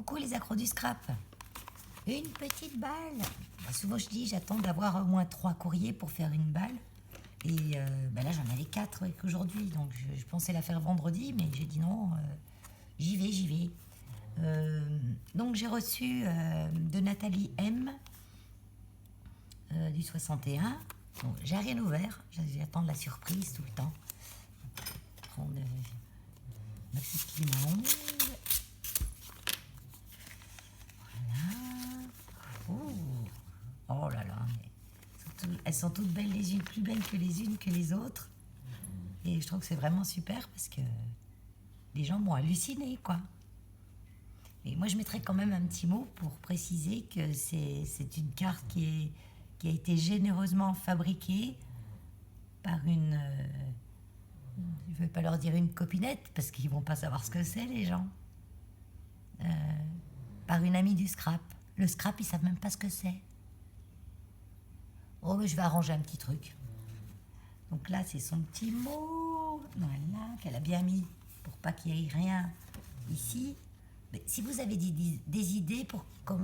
Coucou les accros du scrap. Une petite balle. Souvent je dis j'attends d'avoir au moins 3 courriers pour faire une balle. Et là j'en avais 4 aujourd'hui. Donc je pensais la faire vendredi, mais j'ai dit non, j'y vais. Donc j'ai reçu de Nathalie M du 61. Donc, j'ai rien ouvert. J'attends la surprise tout le temps. Prendre ma petite limonade. Oh là là, elles sont toutes belles les unes, plus belles que les unes que les autres. Et je trouve que c'est vraiment super parce que les gens m'ont halluciné, quoi. Et moi, je mettrais quand même un petit mot pour préciser que c'est une carte qui a été généreusement fabriquée par une... je ne vais pas leur dire une copinette parce qu'ils ne vont pas savoir ce que c'est, les gens. Par une amie du scrap. Le scrap, ils ne savent même pas ce que c'est. Oh, mais je vais arranger un petit truc. Donc là, c'est son petit mot. Voilà, qu'elle a bien mis pour pas qu'il y ait rien ici. Mais si vous avez des idées pour que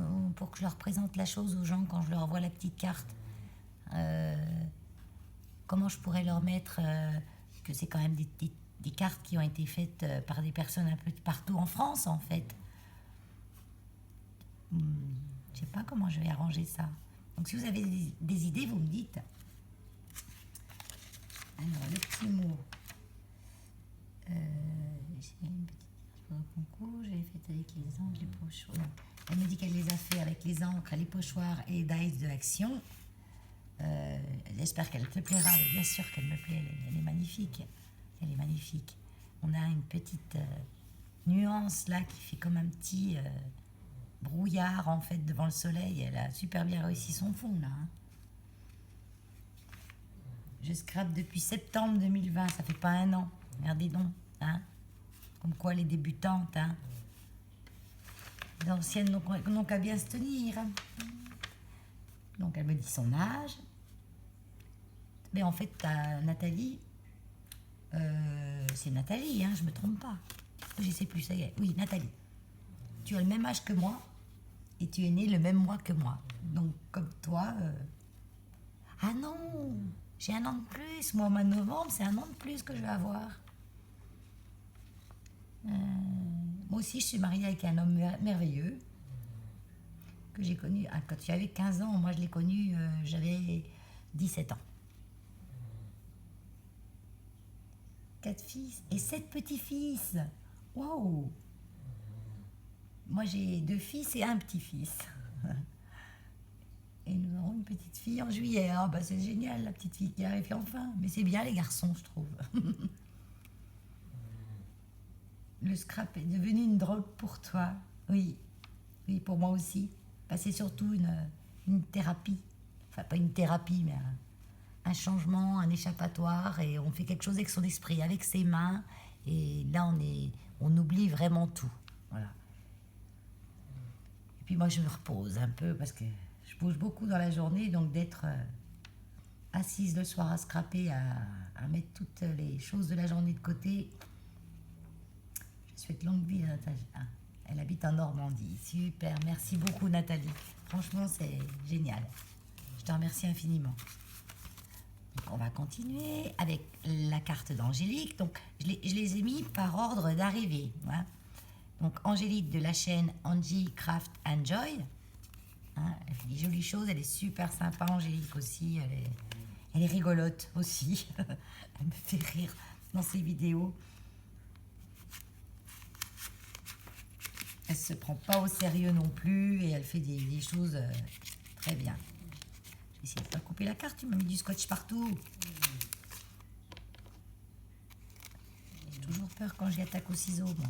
je leur présente la chose aux gens quand je leur envoie la petite carte, comment je pourrais leur mettre que c'est quand même des cartes qui ont été faites par des personnes un peu partout en France, en fait. Je sais pas comment je vais arranger ça. Donc si vous avez des idées, vous me dites. Alors, le petit mot. J'ai une petite carte pour le concours. Je l'ai faite avec les encres, les pochoirs. Elle me dit qu'elle les a fait avec les encres, les pochoirs et dice de action. J'espère qu'elle te plaira. Mais bien sûr qu'elle me plaît. Elle est magnifique. Elle est magnifique. On a une petite nuance là qui fait comme un petit... brouillard en fait devant le soleil. Elle a super bien réussi son fond là. Je scrape depuis septembre 2020, ça fait pas un an. Regardez donc, hein. Comme quoi les débutantes, hein. Les anciennes n'ont qu'à bien se tenir. Donc elle me dit son âge. Mais en fait, Nathalie, c'est Nathalie, hein, je me trompe pas. Je sais plus, ça y est. Oui, Nathalie. Tu as le même âge que moi et tu es né le même mois que moi. Donc, comme toi... Ah non, j'ai un an de plus. Moi, au mois de novembre, c'est un an de plus que je vais avoir. Moi aussi, je suis mariée avec un homme merveilleux que j'ai connu quand j'avais 15 ans. Moi, je l'ai connu, j'avais 17 ans. 4 fils et 7 petits-fils. Waouh! Moi, j'ai 2 fils et un petit-fils. Et nous aurons une petite fille en juillet. Ah, bah, c'est génial, la petite fille qui arrive enfin. Mais c'est bien, les garçons, je trouve. Le scrap est devenu une drogue pour toi. Oui, oui, pour moi aussi. Bah, c'est surtout une thérapie. Enfin, pas une thérapie, mais un changement, un échappatoire. Et on fait quelque chose avec son esprit, avec ses mains. Et là, on oublie vraiment tout. Voilà. Puis moi, je me repose un peu parce que je bouge beaucoup dans la journée. Donc d'être assise le soir à scraper, à mettre toutes les choses de la journée de côté. Je souhaite longue vie à Nathalie. Elle habite en Normandie. Super, merci beaucoup Nathalie. Franchement, c'est génial. Je te remercie infiniment. Donc, on va continuer avec la carte d'Angélique. Donc je les ai mis par ordre d'arrivée. Hein. Donc, Angélique de la chaîne Angie Craft Enjoy. Hein, elle fait des jolies choses. Elle est super sympa, Angélique aussi. Elle est rigolote aussi. Elle me fait rire dans ses vidéos. Elle se prend pas au sérieux non plus. Et elle fait des choses très bien. Je vais essayer de pas couper la carte. Tu m'as mis du scotch partout. J'ai toujours peur quand j'y attaque au ciseau. Bon.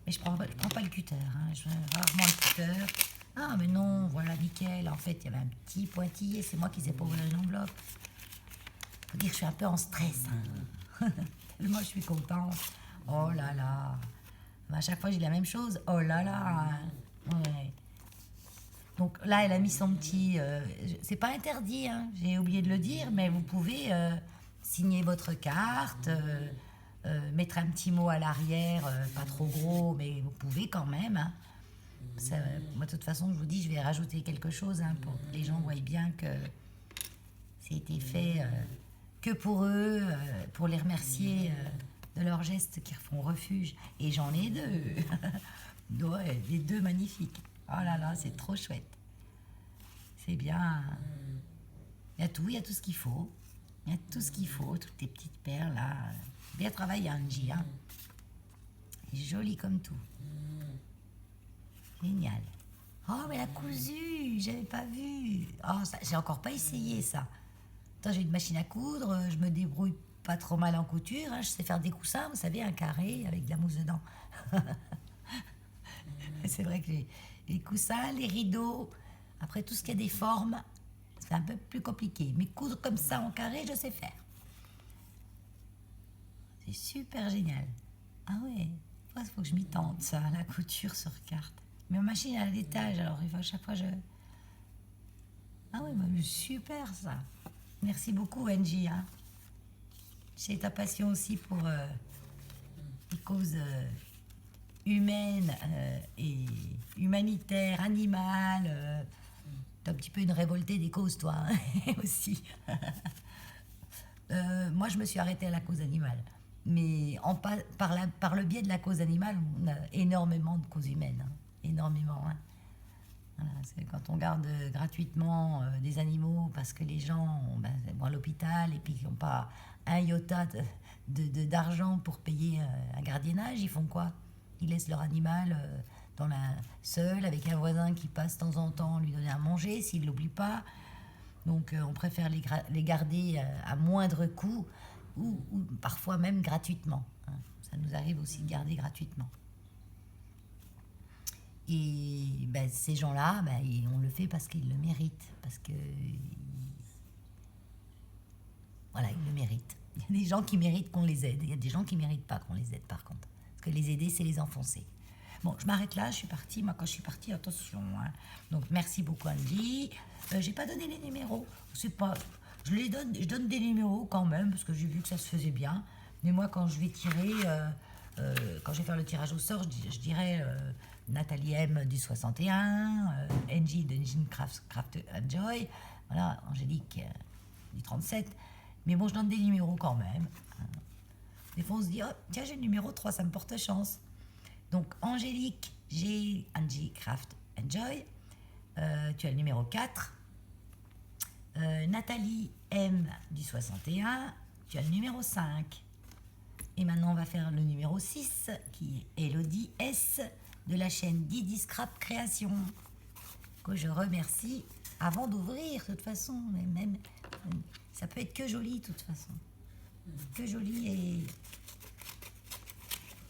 Mais je prends pas le cutter, hein. Je rarement le cutter. Ah, mais non, voilà, nickel. En fait, il y avait un petit pointillé. C'est moi qui n'ai pas ouvert une enveloppe. Faut dire que je suis un peu en stress. Hein. Tellement je suis contente. Oh là là. À chaque fois, j'ai la même chose. Oh là là. Ouais. Donc là, elle a mis son petit... c'est pas interdit, hein. J'ai oublié de le dire, mais vous pouvez signer votre carte... mettre un petit mot à l'arrière, pas trop gros, mais vous pouvez quand même. Hein. Moi, de toute façon, je vous dis, je vais rajouter quelque chose hein, pour que les gens voient bien que c'était fait que pour eux, pour les remercier de leurs gestes qui font refuge. Et j'en ai deux. Ouais, les deux magnifiques. Oh là là, c'est trop chouette. C'est bien. Il y a tout ce qu'il faut. Il y a tout ce qu'il faut, toutes les petites perles là. Bien travaillé, Angie. Hein. Joli comme tout. Génial. Oh, mais la cousue, j'avais pas vu. Oh, j'ai encore pas essayé ça. Attends, j'ai une machine à coudre, je me débrouille pas trop mal en couture. Hein, je sais faire des coussins, vous savez, un carré avec de la mousse dedans. C'est vrai que les coussins, les rideaux, après tout ce qui a des formes, c'est un peu plus compliqué. Mais coudre comme ça en carré, je sais faire. C'est super génial. Ah ouais, il faut que je m'y tente, ça, la couture sur carte. Mais ma machine est à l'étage, alors il faut à chaque fois je... Ah ouais, bah, super ça. Merci beaucoup, Angie. Hein. J'ai ta passion aussi pour les causes humaines et humanitaires, animales. T'es un petit peu une révoltée des causes, toi, hein, aussi. Moi, je me suis arrêtée à la cause animale. Mais par le biais de la cause animale, on a énormément de causes humaines. Hein. Énormément. Hein. Voilà, c'est quand on garde gratuitement des animaux parce que les gens vont à l'hôpital et puis qu'ils n'ont pas un iota d'argent pour payer un gardiennage, ils font quoi? Ils laissent leur animal seul avec un voisin qui passe de temps en temps lui donner à manger s'il ne l'oublie pas. Donc on préfère les garder à moindre coût ou parfois même gratuitement. Hein. Ça nous arrive aussi de garder gratuitement. Et ben, ces gens-là, ben, on le fait parce qu'ils le méritent. Parce que. Voilà, ils le méritent. Il y a des gens qui méritent qu'on les aide. Il y a des gens qui ne méritent pas qu'on les aide, par contre. Parce que les aider, c'est les enfoncer. Bon, je m'arrête là, je suis partie. Moi, quand je suis partie, attention. Hein. Donc, merci beaucoup, Angie. J'ai pas donné les numéros. C'est pas. Je donne des numéros quand même, parce que j'ai vu que ça se faisait bien. Mais moi, quand je vais tirer. Quand je vais faire le tirage au sort, je dirais Nathalie M du 61, Angie de Jean Craft Joy, voilà, Angélique du 37. Mais bon, je donne des numéros quand même. Des fois, on se dit, oh, tiens, j'ai le numéro 3, ça me porte chance. Donc, Angélique, j'ai Angie Craft Joy. Tu as le numéro 4. Nathalie M du 61, tu as le numéro 5. Et maintenant, on va faire le numéro 6, qui est Elodie S, de la chaîne Didi Scrap Création, que je remercie avant d'ouvrir, de toute façon. Mais même, ça peut être que joli, de toute façon. Que joli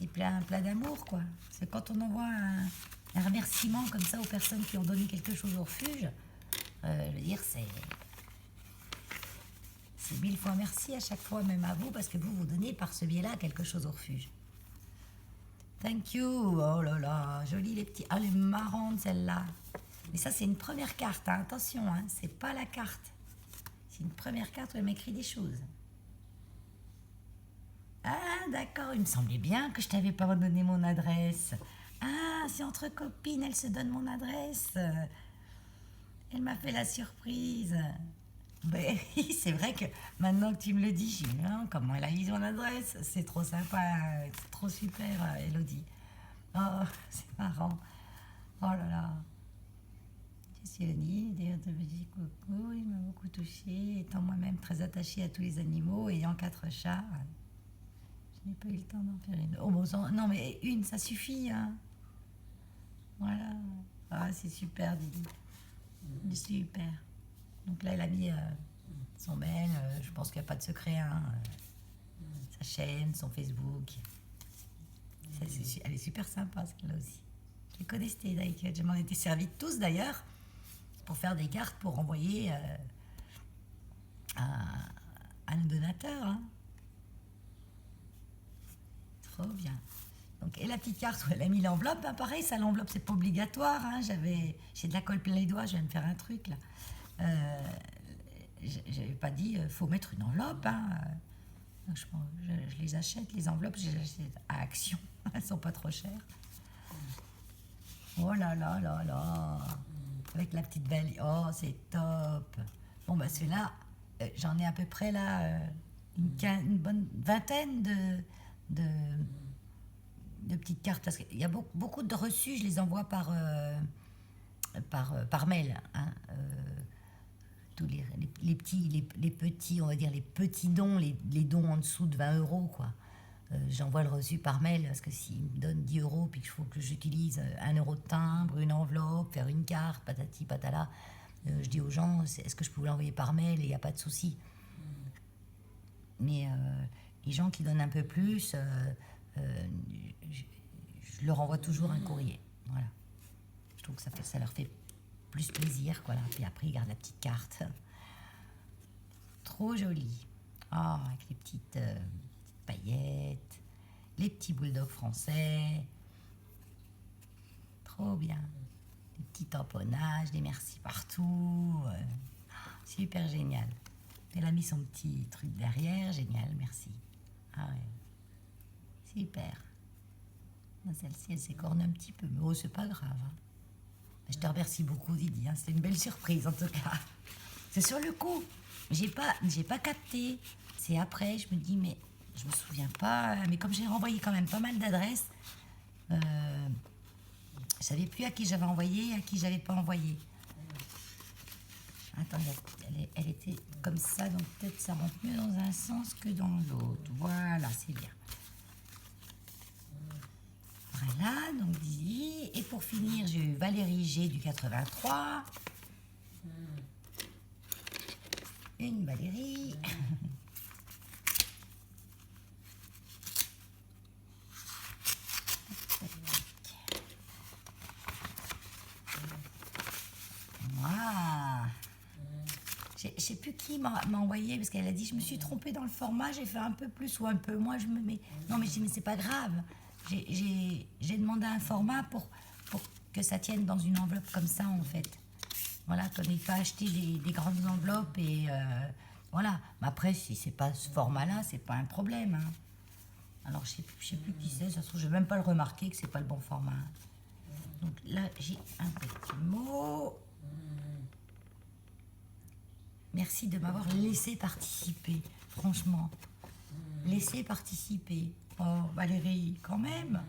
et plein d'amour, quoi. C'est quand on envoie un remerciement comme ça aux personnes qui ont donné quelque chose au refuge, le dire, c'est 1000 fois merci à chaque fois, même à vous, parce que vous donnez par ce biais-là quelque chose au refuge. Thank you. Oh là là, jolie les petits. Ah, elle est marrante celle-là. Mais ça, c'est une première carte. Hein. Attention, hein, c'est pas la carte. C'est une première carte où elle m'écrit des choses. Ah, d'accord. Il me semblait bien que je t'avais pas donné mon adresse. Ah, c'est entre copines, elle se donne mon adresse. Elle m'a fait la surprise. Ben, c'est vrai que maintenant que tu me le dis, je dis, hein, comment elle a eu son adresse? C'est trop sympa, c'est trop super, Elodie. Oh, c'est marrant. Oh là là. Je suis Elodie, d'ailleurs, de petit coucou, il m'a beaucoup touchée, étant moi-même très attachée à tous les animaux, ayant 4 chats. Je n'ai pas eu le temps d'en faire une. Oh, bon sang, non, mais une, ça suffit, hein. Voilà. Ah, c'est super, Didi. Super. Donc là, elle a mis son mail, je pense qu'il n'y a pas de secret, hein, sa chaîne, son Facebook. Elle est super sympa, celle-là aussi. Je l'ai connectée, d'ailleurs. Je m'en étais servi tous, d'ailleurs, pour faire des cartes pour envoyer à nos donateurs. Hein. Trop bien. Donc, et la petite carte où elle a mis l'enveloppe, ben pareil, ça, l'enveloppe, c'est pas obligatoire. Hein. J'ai de la colle plein les doigts, je viens de faire un truc, là. J'avais pas dit faut mettre une enveloppe. Hein. Je les achète, les enveloppes, je les achète à Action. Elles sont pas trop chères. Oh là là là là. Avec la petite valise. Oh, c'est top. Bon, bah celui-là, j'en ai à peu près là une bonne vingtaine de, de petites cartes. Parce qu'il y a beaucoup de reçus, je les envoie par mail. Hein, tous les petits, on va dire les petits dons, les dons en dessous de 20 euros, quoi. J'envoie le reçu par mail parce que s'il me donne 10 euros puis qu'il faut que j'utilise 1 euro de timbre, une enveloppe, faire une carte, patati patala, je dis aux gens est-ce que je peux vous l'envoyer par mail et il n'y a pas de souci. Mais les gens qui donnent un peu plus, je leur envoie toujours un courrier. Voilà. Je trouve que ça leur fait plus plaisir, quoi. Là. Puis après, ils gardent la petite carte. Trop joli. Ah, avec les petites paillettes, les petits bulldogs français. Trop bien. Des petits tamponnages, des merci partout. Super génial. Elle a mis son petit truc derrière. Génial, merci. Ah ouais. Super. Celle-ci, elle s'écorne un petit peu. Mais oh, c'est pas grave. Hein. Je te remercie beaucoup, Didi. Hein. C'était une belle surprise, en tout cas. C'est sur le coup. J'ai pas capté. C'est après, je me dis, mais je me souviens pas. Mais comme j'ai renvoyé quand même pas mal d'adresses, je savais plus à qui j'avais envoyé et à qui j'avais pas envoyé. Attends, elle était comme ça, donc peut-être ça rentre mieux dans un sens que dans l'autre. Voilà, c'est bien. Voilà, donc Didi. Et pour finir, j'ai eu Valérie G du 83. Une Valérie. Voilà. Je sais plus qui m'a envoyé parce qu'elle a dit je me suis trompée dans le format, j'ai fait un peu plus ou un peu moins. Je me mets. Non, mais je dis mais c'est pas grave. J'ai demandé un format pour que ça tienne dans une enveloppe comme ça en fait. Voilà, comme il faut acheter des grandes enveloppes et voilà. Mais après, si c'est pas ce format-là, c'est pas un problème. Hein. Alors je sais plus qui c'est, ça se trouve, je vais même pas le remarquer que c'est pas le bon format. Donc là, j'ai un petit mot. Merci de m'avoir laissé participer, franchement. Laissé participer. Oh, Valérie, quand même.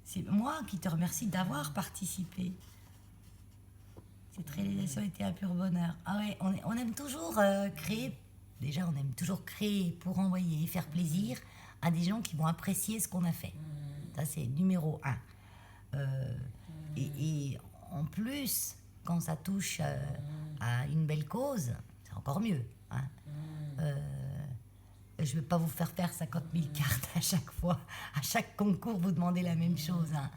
C'est moi qui te remercie d'avoir participé. Cette réalisation était un pur bonheur. Ah ouais, on aime toujours créer. Déjà, on aime toujours créer pour envoyer et faire plaisir à des gens qui vont apprécier ce qu'on a fait. Ça, c'est numéro 1. Et en plus, quand ça touche à une belle cause, c'est encore mieux. Hein. Je ne vais pas vous faire 50 000 cartes à chaque fois. À chaque concours, vous demandez la même chose. Hein.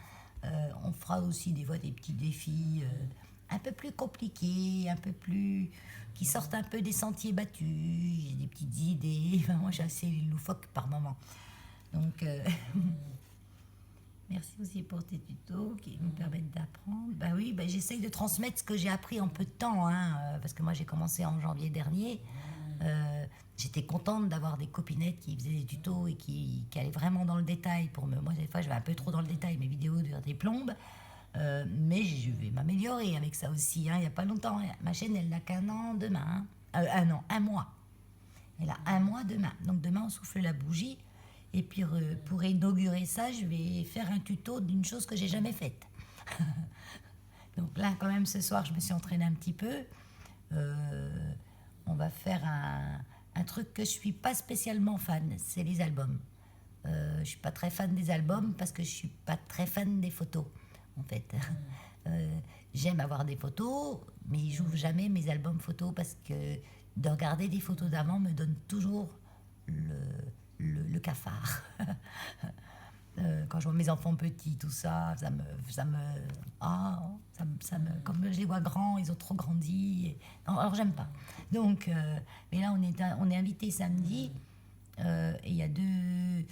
On fera aussi des fois des petits défis un peu plus compliqués, un peu plus... qui sortent un peu des sentiers battus. J'ai des petites idées. Enfin, moi, j'ai assez loufoque par moment. Donc... Merci aussi pour tes tutos qui nous permettent d'apprendre. Bah oui, bah j'essaye de transmettre ce que j'ai appris en peu de temps, hein, parce que moi j'ai commencé en janvier dernier. J'étais contente d'avoir des copinettes qui faisaient des tutos et qui allaient vraiment dans le détail. Moi, des fois, je vais un peu trop dans le détail, mes vidéos durent des plombes. Mais je vais m'améliorer avec ça aussi. Hein, il n'y a pas longtemps, ma chaîne, elle n'a qu'un an demain. Hein. Un mois. Elle a un mois demain. Donc demain, on souffle la bougie. Et puis pour inaugurer ça, je vais faire un tuto d'une chose que j'ai jamais faite. Donc là, quand même, ce soir, je me suis entraînée un petit peu. On va faire un truc que je suis pas spécialement fan, c'est les albums. Je suis pas très fan des albums parce que je suis pas très fan des photos, en fait. J'aime avoir des photos, mais j'ouvre jamais mes albums photos parce que de regarder des photos d'avant me donne toujours le cafard. Quand je vois mes enfants petits, tout ça, comme je les vois grands, ils ont trop grandi. Non, alors j'aime pas. Donc, mais là on est invité samedi. Et il y a deux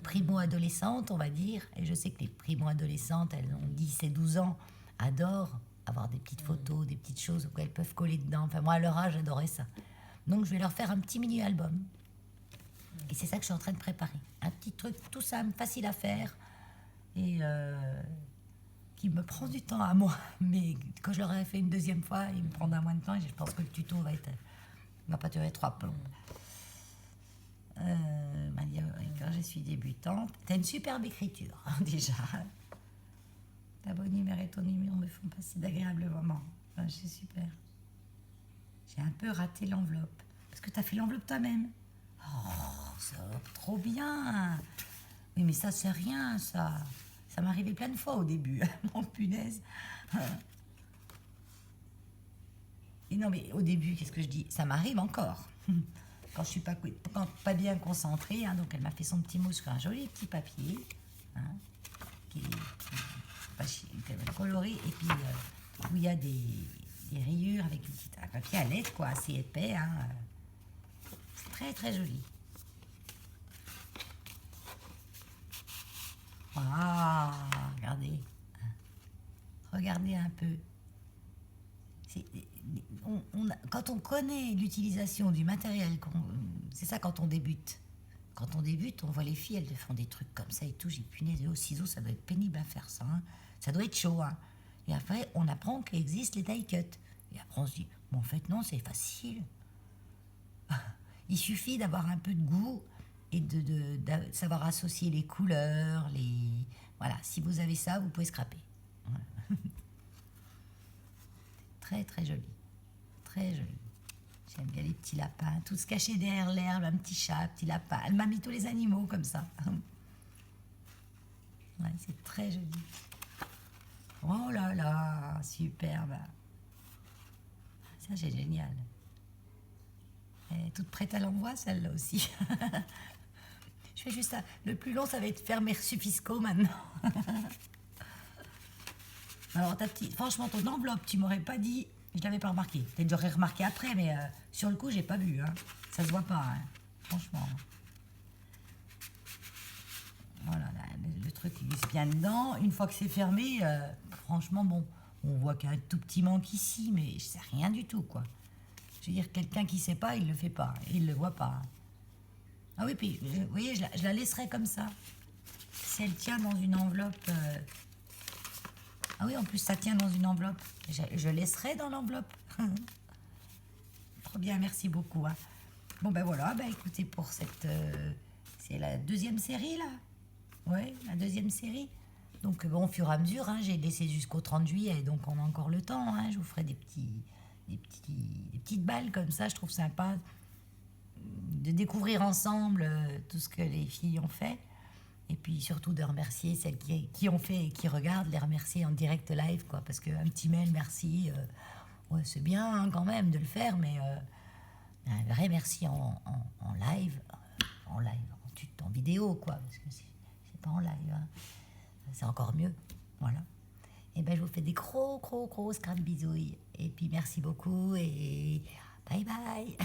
primo-adolescentes, on va dire. Et je sais que les primo-adolescentes, elles ont 10 et 12 ans, adorent avoir des petites photos, des petites choses où elles peuvent coller dedans. Enfin, moi, à leur âge, j'adorais ça. Donc, je vais leur faire un petit mini-album. Et c'est ça que je suis en train de préparer. Un petit truc tout simple, facile à faire. Et qui me prend du temps à moi. Mais quand je l'aurai fait une deuxième fois, il me prendra moins de temps et je pense que le tuto va pas durer 3 plombes. Quand je suis débutante, t'as une superbe écriture, déjà. Ta bonne humeur et ton humour me font passer d'agréables moments. C'est super. J'ai un peu raté l'enveloppe. Parce que t'as fait l'enveloppe toi-même. Oh, ça va trop bien. Oui, mais ça, c'est rien, ça. Ça m'arrivait plein de fois au début. Mon punaise. Et non, mais au début, qu'est-ce que je dis? Ça m'arrive encore. Quand je suis pas bien concentrée. Hein, donc, elle m'a fait son petit mot sur un joli petit papier. Hein, qui est coloré. Et puis, où il y a des rayures avec un papier à lettres, quoi, assez épais. Hein. C'est très, très joli. Ah, regardez. Regardez un peu. Quand on connaît l'utilisation du matériel, c'est ça quand on débute. Quand on débute, on voit les filles, elles font des trucs comme ça et tout. J'ai punaise, au ciseau, ça doit être pénible à faire ça. Hein. Ça doit être chaud. Hein. Et après, on apprend qu'il existe les die cuts. Et après, on se dit, bon, en fait, non, c'est facile. Il suffit d'avoir un peu de goût et de savoir associer les couleurs, Voilà, si vous avez ça, vous pouvez scraper. Voilà. Très, très joli. Très joli. J'aime bien les petits lapins, tout se cacher derrière l'herbe, un petit chat, un petit lapin. Elle m'a mis tous les animaux comme ça. Ouais, c'est très joli. Oh là là, superbe. Ça, c'est génial. Elle est toute prête à l'envoi, celle-là aussi. Je fais juste ça. Le plus long, ça va être faire mes reçus fiscaux maintenant. Alors, franchement, ton enveloppe, tu m'aurais pas dit. Je l'avais pas remarqué. Peut-être j'aurais remarqué après, mais sur le coup, j'ai pas vu. Hein. Ça se voit pas, hein. Franchement. Voilà, là, le truc il glisse bien dedans. Une fois que c'est fermé, franchement, bon, on voit qu'il y a un tout petit manque ici, mais c'est rien du tout, quoi. Je veux dire, quelqu'un qui sait pas, il le fait pas. Il le voit pas. Ah oui, puis, vous voyez, je la laisserai comme ça. Si elle tient dans une enveloppe... Ah oui, en plus, ça tient dans une enveloppe. Je laisserai dans l'enveloppe. Trop bien, merci beaucoup. Hein. Bon, ben voilà, ben écoutez, pour cette... c'est la deuxième série, là. Ouais, la deuxième série. Donc, bon, au fur et à mesure, hein, j'ai laissé jusqu'au 30 juillet, donc on a encore le temps. Hein, je vous ferai des petites balles comme ça. Je trouve sympa de découvrir ensemble tout ce que les filles ont fait. Et puis surtout de remercier celles qui ont fait et qui regardent, les remercier en direct live, quoi. Parce qu'un petit mail, merci, ouais, c'est bien hein, quand même de le faire, mais un vrai merci en live, en vidéo, quoi. Parce que c'est pas en live, hein. C'est encore mieux. Voilà. Et ben je vous fais des gros, gros, gros scrap bisouilles. Et puis merci beaucoup et bye bye.